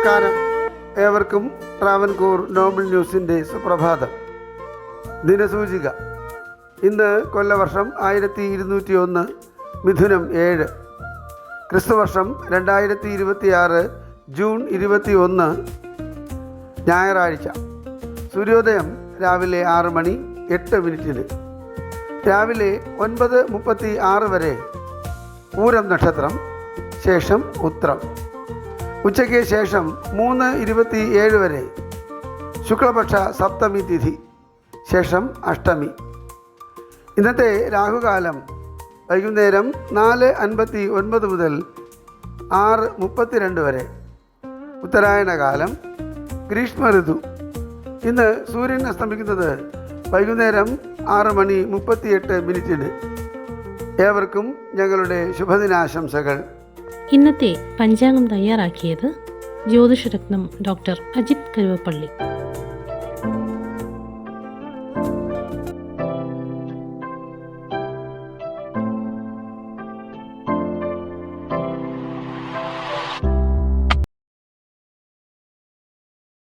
നമസ്കാരം. ഏവർക്കും ട്രാവൻകൂർ നോബിൾ ന്യൂസിൻ്റെ സുപ്രഭാതം. ദിനസൂചിക. ഇന്ന് കൊല്ലവർഷം 1201 മിഥുനം 7, ക്രിസ്തുവർഷം 2026 ജൂൺ 21 ഞായറാഴ്ച. സൂര്യോദയം രാവിലെ 6:08. രാവിലെ 9:36 വരെ പൂരം നക്ഷത്രം, ശേഷം ഉത്രം. ഉച്ചയ്ക്ക് ശേഷം 3:27 വരെ ശുക്ലപക്ഷ സപ്തമി തിഥി, ശേഷം അഷ്ടമി. ഇന്നത്തെ രാഹുകാലം വൈകുന്നേരം 4:59 മുതൽ 6:32 വരെ. ഉത്തരായണ കാലം, ഗ്രീഷ്മ ഋതു. ഇന്ന് സൂര്യൻ അസ്തമിക്കുന്നത് വൈകുന്നേരം 6:38. ഏവർക്കും ഞങ്ങളുടെ ശുഭദിനാശംസകൾ. ഇന്നത്തെ പഞ്ചാംഗം തയ്യാറാക്കിയത് ജ്യോതിഷരത്നം ഡോക്ടർ അജിത് കരുവപ്പള്ളി.